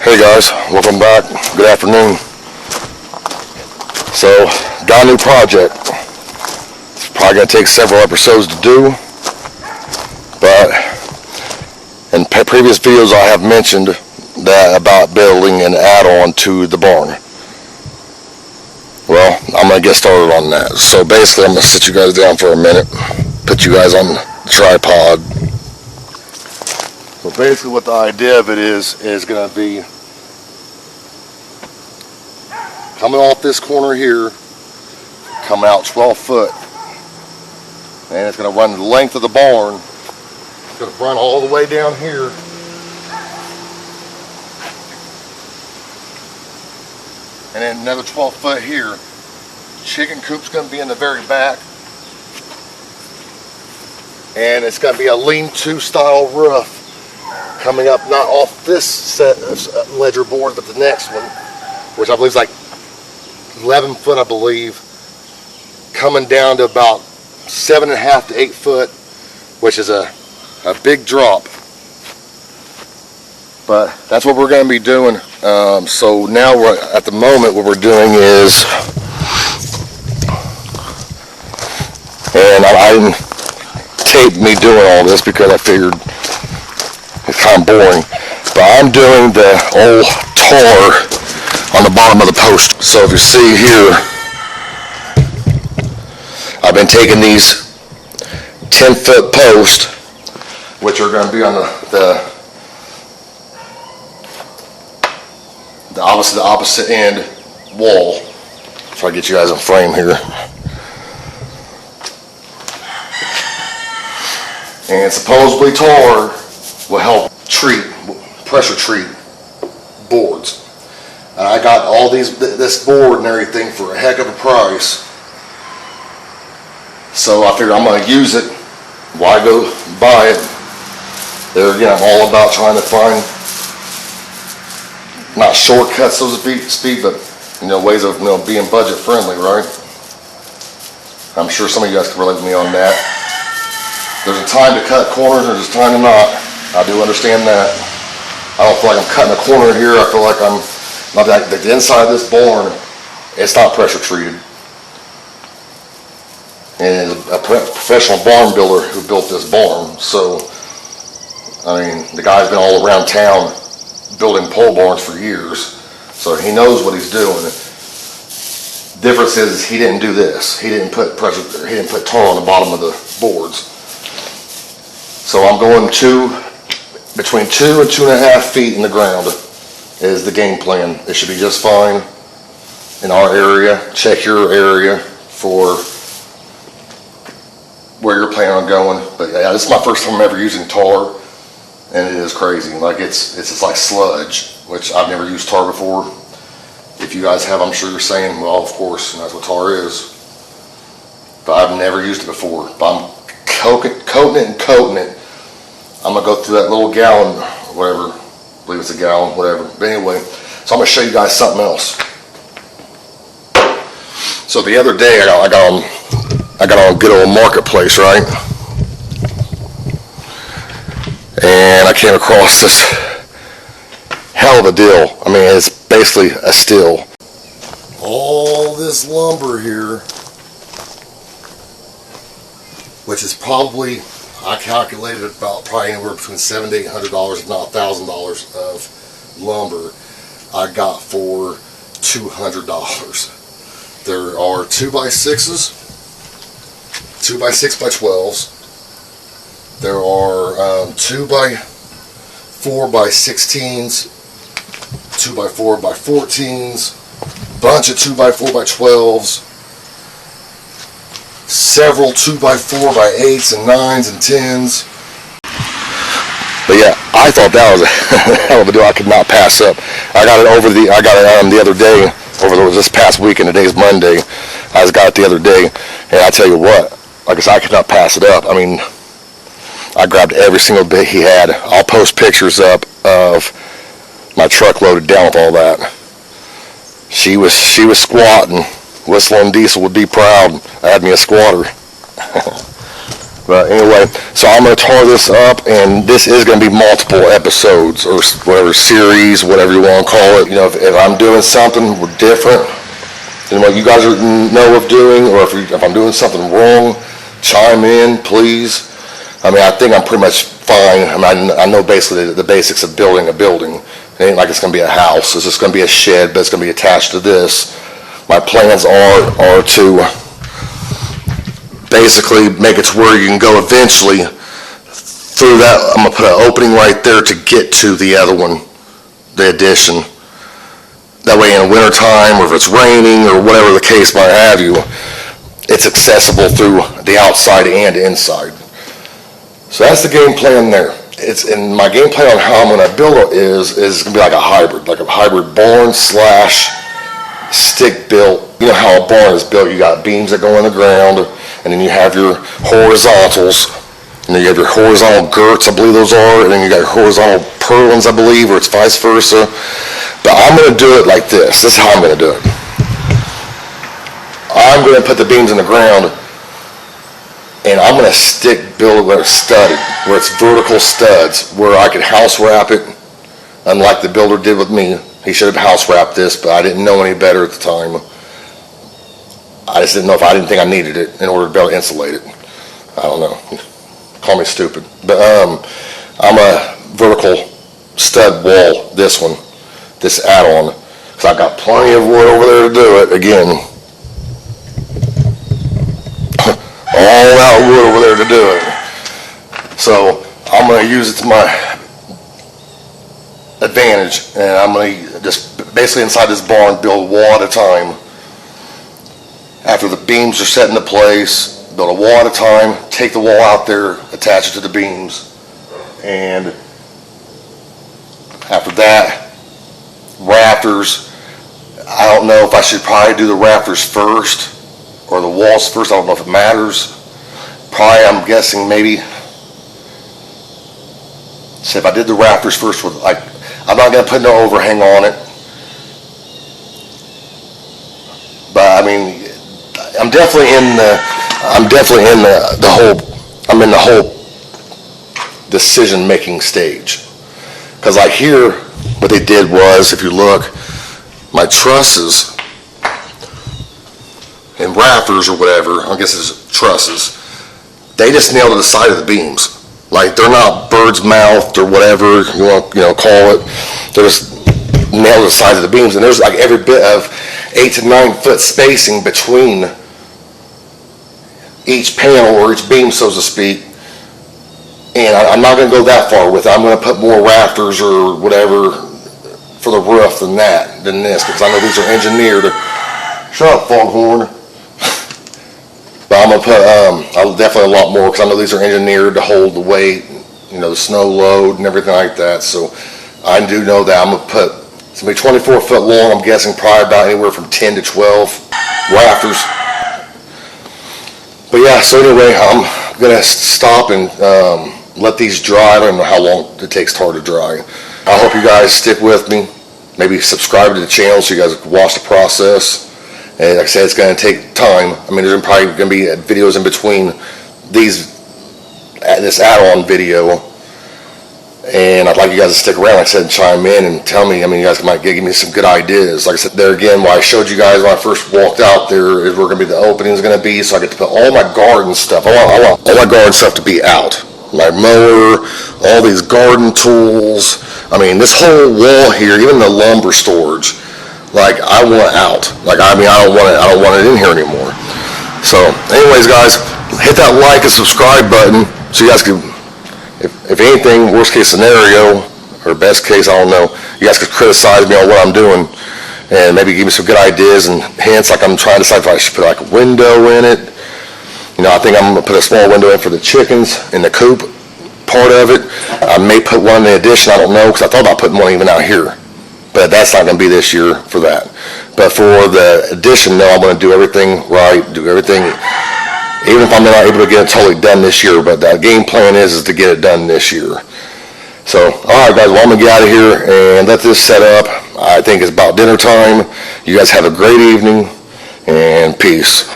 Hey guys, welcome back. Good afternoon. So, got a new project. It's probably going to take several episodes to do, but in previous videos I have mentioned that about building an add-on to the barn. Well, I'm going to get started on that. So basically I'm going to sit you guys down for a minute, put you guys on the tripod. So basically what the idea of it is going to be coming off this corner here, coming out 12 foot, and it's going to run the length of the barn. It's going to run all the way down here, and then another 12 foot here. Chicken coop's going to be in the very back, and it's going to be a lean-to style roof coming up, not off this set of ledger board, but the next one, which I believe is like 11 foot, I believe, coming down to about 7.5 to 8 foot, which is a big drop. But that's what we're going to be doing. So now at the moment what we're doing is, and I didn't tape me doing all this because I figured it's kind of boring, but I'm doing the old tar on the bottom of the post. So if you see here, I've been taking these 10 foot posts, which are going to be on the opposite end wall. Try to get you guys in frame here. And supposedly tar will help pressure treat boards. And I got all this board and everything for a heck of a price. So I figured I'm going to use it. Why go buy it? There again, I'm all about trying to find, not shortcuts so to speak, but ways of being budget friendly, right? I'm sure some of you guys can relate with me on that. There's a time to cut corners, and there's a time to not. I do understand that. I don't feel like I'm cutting a corner here. I feel like the inside of this barn, it's not pressure treated. And a professional barn builder who built this barn. So, I mean, the guy's been all around town building pole barns for years. So he knows what he's doing. Difference is he didn't do this. He didn't put tar on the bottom of the boards. So I'm going between 2 and 2.5 feet in the ground is the game plan. It should be just fine in our area. Check your area for where you're planning on going. But yeah, this is my first time ever using tar, and it is crazy. Like it's just like sludge, which I've never used tar before. If you guys have, I'm sure you're saying, well, of course, and that's what tar is. But I've never used it before. But I'm coating it. I'm going to go through that little gallon, whatever, I believe it's a gallon, whatever. But anyway, so I'm going to show you guys something else. So the other day, I got on good old Marketplace, right? And I came across this hell of a deal. I mean, it's basically a steal. All this lumber here, which is probably, I calculated probably anywhere between $700 to $800, if not $1,000 of lumber, I got for $200. There are 2x6s, 2x6x12s. There are 2x4x16s, 2x4x14s, bunch of 2x4x12s. Several 2x4x8s and 9s and 10s. But yeah, I thought that was a hell of a deal I could not pass up. I got it the other day, this past weekend. Today's Monday. I just got it the other day, and I tell you what, like I said, I could not pass it up. I mean, I grabbed every single bit he had. I'll post pictures up of my truck loaded down with all that. She was squatting. Whistling Diesel would be proud. I had me a squatter. But anyway, so I'm going to tar this up, and this is going to be multiple episodes or whatever, series, whatever you want to call it. You know, if I'm doing something different than what you guys know of doing, or if I'm doing something wrong, chime in, please. I mean, I think I'm pretty much fine. I mean, I know basically the basics of building a building. It ain't like it's going to be a house. It's just going to be a shed, but it's going to be attached to this. My plans are to basically make it to where you can go eventually through that. I'm going to put an opening right there to get to the other one, the addition. That way in the wintertime, or if it's raining or whatever the case might have you, it's accessible through the outside and inside. So that's the game plan there. And my game plan on how I'm going to build it is going to be like a hybrid barn slash stick built. You know how a barn is built. You got beams that go in the ground, and then you have your horizontals, and then you have your horizontal girts, I believe those are, and then you got your horizontal purlins, I believe, or it's vice versa. But I'm going to do it like this. This is how I'm going to do it. I'm going to put the beams in the ground, and I'm going to stick build it where it's studded, where it's vertical studs, where I could house wrap it, unlike the builder did with me. He should have house wrapped this, but I didn't know any better at the time. I just didn't know if I didn't think I needed it in order to be able to insulate it. I don't know. Call me stupid. But I'm a vertical stud wall, this one, this add-on, because I've got plenty of wood over there to do it. Again, all that wood over there to do it. So I'm going to use it to my advantage, and I'm going to just basically inside this barn build a wall at a time. After the beams are set into place, build a wall at a time, take the wall out there, attach it to the beams, and after that, rafters. I don't know if I should probably do the rafters first or the walls first. I don't know if it matters. Probably, I'm guessing maybe, so if I did the rafters first with, like, I'm not going to put no overhang on it, but I mean, I'm definitely in the whole decision making stage. Because like here, what they did was, if you look, my trusses and rafters or whatever, I guess it's trusses, they just nailed to the side of the beams. Like, they're not bird's mouthed or whatever you want to call it. They're just nailed to the sides of the beams, and there's like every bit of 8 to 9 foot spacing between each panel or each beam, so to speak. And I'm not going to go that far with it. I'm going to put more rafters or whatever for the roof than this, because I know these are engineered. Shut up, foghorn. But I'm going to put definitely a lot more, because I know these are engineered to hold the weight, the snow load and everything like that. So I do know that I'm going to put, it's going to be 24 foot long. I'm guessing probably about anywhere from 10 to 12 rafters. But yeah, so anyway, I'm going to stop and let these dry. I don't know how long it takes tar to dry. I hope you guys stick with me. Maybe subscribe to the channel so you guys can watch the process. And like I said, it's going to take time. I mean, there's probably going to be videos in between this add-on video. And I'd like you guys to stick around, like I said, and chime in and tell me. I mean, you guys might give me some good ideas. Like I said, there again, what I showed you guys when I first walked out there is where going to be the opening's going to be. So I get to put all my garden stuff. I want all my garden stuff to be out. My mower, all these garden tools. I mean, this whole wall here, even the lumber storage, like, I want it out. Like, I mean, I don't want it in here anymore. So, anyways, guys, hit that like and subscribe button so you guys can, if anything, worst case scenario, or best case, I don't know, you guys could criticize me on what I'm doing and maybe give me some good ideas and hints. Like, I'm trying to decide if I should put like a window in it. I think I'm going to put a small window in for the chickens in the coop part of it. I may put one in the addition, I don't know, because I thought about putting one even out here. But that's not going to be this year for that. But for the addition, no, I'm going to do everything right, do everything, even if I'm not able to get it totally done this year. But the game plan is to get it done this year. So, all right, guys, well, I'm going to get out of here and let this set up. I think it's about dinner time. You guys have a great evening, and peace.